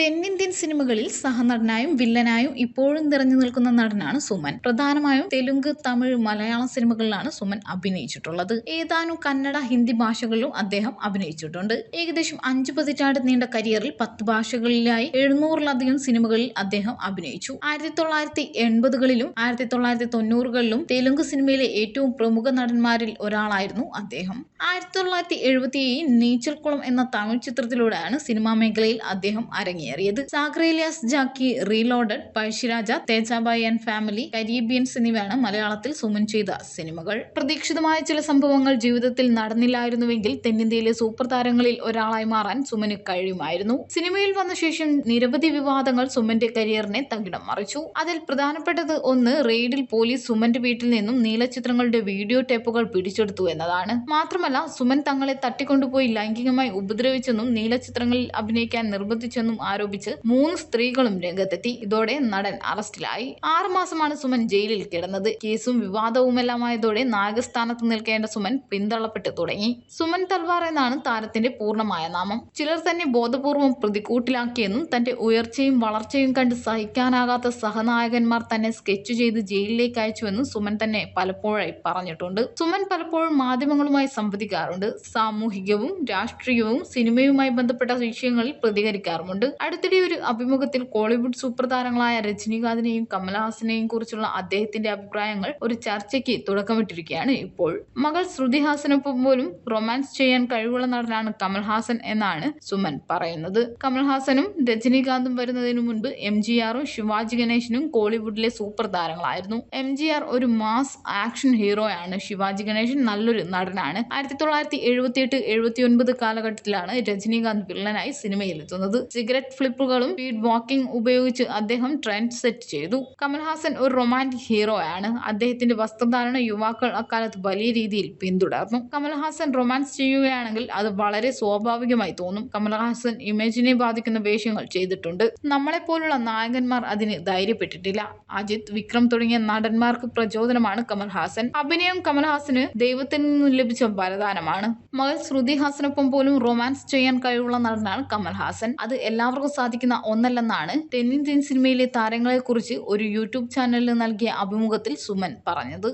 തെന്നിന്ത്യൻ സിനിമകളിൽ സഹനടനായും വില്ലനായും ഇപ്പോഴും നിറഞ്ഞു നിൽക്കുന്ന നടനാണ് സുമൻ. പ്രധാനമായും തെലുങ്ക്, തമിഴ്, മലയാളം സിനിമകളിലാണ് സുമൻ അഭിനയിച്ചിട്ടുള്ളത്. ഏതാനും കന്നഡ, ഹിന്ദി ഭാഷകളിലും അദ്ദേഹം അഭിനയിച്ചിട്ടുണ്ട്. ഏകദേശം 5 പതിറ്റാണ്ട് നീണ്ട കരിയറിൽ 10 ഭാഷകളിലായി 700-ലധികം സിനിമകളിൽ അദ്ദേഹം അഭിനയിച്ചു. 1980-കളിലും 1990-കളിലും തെലുങ്ക് സിനിമയിലെ ഏറ്റവും പ്രമുഖ നടന്മാരിൽ ഒരാളായിരുന്നു അദ്ദേഹം. 1977 നീച്ചൽക്കുളം എന്ന തമിഴ് ചിത്രത്തിലൂടെയാണ് സിനിമാ മേഖലയിൽ അദ്ദേഹം അരങ്ങേറിയത്. Sagar alias Jacky, reloaded, Pazhassi Raja, Thejabhai and family, Caribbeans എന്നിവയാണ് മലയാളത്തിൽ സുമൻ ചെയ്ത സിനിമകൾ. പ്രതീക്ഷിതമായ ചില സംഭവങ്ങൾ ജീവിതത്തിൽ നടന്നില്ലായിരുന്നുവെങ്കിൽ തെന്നിന്ത്യയിലെ സൂപ്പർ താരങ്ങളിൽ ഒരാളായി മാറാൻ സുമന് കഴിയുമായിരുന്നു. സിനിമയിൽ വന്ന ശേഷം നിരവധി വിവാദങ്ങൾ സുമന്റെ കരിയറിനെ തകിടം മറിച്ചു. അതിൽ പ്രധാനപ്പെട്ടത് ഒന്ന് റെയ്ഡിൽ പോലീസ് സുമന്റെ വീട്ടിൽ നിന്നും നീലച്ചിത്രങ്ങളുടെ വീഡിയോ ടേപ്പുകൾ പിടിച്ചെടുത്തു എന്നതാണ്. മാത്രമല്ല, സുമൻ തങ്ങളെ തട്ടിക്കൊണ്ടുപോയി ലൈംഗികമായി ഉപദ്രവിച്ചെന്നും നീലച്ചിത്രങ്ങളിൽ അഭിനയിക്കാൻ നിർബന്ധിച്ചെന്നും ആരോപിച്ച് 3 സ്ത്രീകളും രംഗത്തെത്തി. ഇതോടെ നടൻ അറസ്റ്റിലായി. 6 മാസമാണ് സുമൻ ജയിലിൽ കിടന്നത്. കേസും വിവാദവുമെല്ലാമായതോടെ നായകസ്ഥാനത്ത് നിൽക്കേണ്ട സുമൻ പിന്തള്ളപ്പെട്ടു തുടങ്ങി. സുമൻ തൽവാർ എന്നാണ് താരത്തിന്റെ പൂർണ്ണമായ നാമം. ചിലർ തന്നെ ബോധപൂർവം പ്രതിക്കൂട്ടിലാക്കിയെന്നും തന്റെ ഉയർച്ചയും വളർച്ചയും കണ്ട് സഹിക്കാനാകാത്ത സഹനായകന്മാർ തന്നെ സ്കെച്ച് ചെയ്ത് ജയിലിലേക്ക് അയച്ചുവെന്നും സുമൻ തന്നെ പലപ്പോഴായി പറഞ്ഞിട്ടുണ്ട്. സുമൻ പലപ്പോഴും മാധ്യമങ്ങളുമായി സംവദിക്കാറുണ്ട്. സാമൂഹികവും രാഷ്ട്രീയവും സിനിമയുമായി ബന്ധപ്പെട്ട വിഷയങ്ങളിൽ പ്രതികരിക്കാറുമുണ്ട്. അടുത്തിടെ ഒരു അഭിമുഖത്തിൽ കോളിവുഡ് സൂപ്പർ താരങ്ങളായ രജനീകാന്തിനെയും കമൽഹാസനെയും കുറിച്ചുള്ള അദ്ദേഹത്തിന്റെ അഭിപ്രായങ്ങൾ ഒരു ചർച്ചയ്ക്ക് തുടക്കമിട്ടിരിക്കുകയാണ് ഇപ്പോൾ. മകൾ ശ്രുതി ഹാസനൊപ്പം പോലും റൊമാൻസ് ചെയ്യാൻ കഴിവുള്ള നടനാണ് കമൽഹാസൻ എന്നാണ് സുമൻ പറയുന്നത്. കമൽഹാസനും രജനീകാന്തും വരുന്നതിനു മുൻപ് MGRഉം ശിവാജി ഗണേശനും കോളിവുഡിലെ സൂപ്പർ താരങ്ങളായിരുന്നു. MGR ഒരു മാസ് ആക്ഷൻ ഹീറോയാണ്. ശിവാജി ഗണേശൻ നല്ലൊരു നടനാണ്. 1978-79 കാലഘട്ടത്തിലാണ് രജനീകാന്ത് വില്ലനായി സിനിമയിലെത്തുന്നത്. സിഗരറ്റ് ഫ്ലിപ്പുകളും സ്പീഡ് വാക്കിംഗ് ഉപയോഗിച്ച് അദ്ദേഹം ട്രെൻഡ് സെറ്റ് ചെയ്തു. കമൽഹാസൻ ഒരു റൊമാന്റിക് ഹീറോയാണ്. അദ്ദേഹത്തിന്റെ വസ്ത്രധാരണ യുവാക്കൾ അക്കാലത്ത് വലിയ രീതിയിൽ പിന്തുടർന്നു. കമൽഹാസൻ റൊമാൻസ് ചെയ്യുകയാണെങ്കിൽ അത് വളരെ സ്വാഭാവികമായി തോന്നും. കമൽഹാസൻ ഇമേജിനെ ബാധിക്കുന്ന വേഷങ്ങൾ ചെയ്തിട്ടുണ്ട്. നമ്മളെപ്പോലുള്ള നായകന്മാർ അതിന് ധൈര്യപ്പെട്ടിട്ടില്ല. അജിത്, വിക്രം തുടങ്ങിയ നടന്മാർക്ക് പ്രചോദനമാണ് കമൽഹാസൻ. അഭിനയം കമൽഹാസന് ദൈവത്തിൽ നിന്നും ലഭിച്ച വരദാനമാണ്. മകൾ ശ്രുതി ഹാസനൊപ്പം പോലും റൊമാൻസ് ചെയ്യാൻ കഴിവുള്ള നടനാണ് കമൽഹാസൻ. അത് എല്ലാവർക്കും സാധിക്കുന്ന ഒന്നല്ലെന്നാണ് തെന്നിന്ത്യൻ സിനിമയിലെ താരങ്ങളെക്കുറിച്ച് ഒരു യൂട്യൂബ് ചാനലിന് നൽകിയ അഭിമുഖത്തിൽ സുമൻ പറഞ്ഞത്.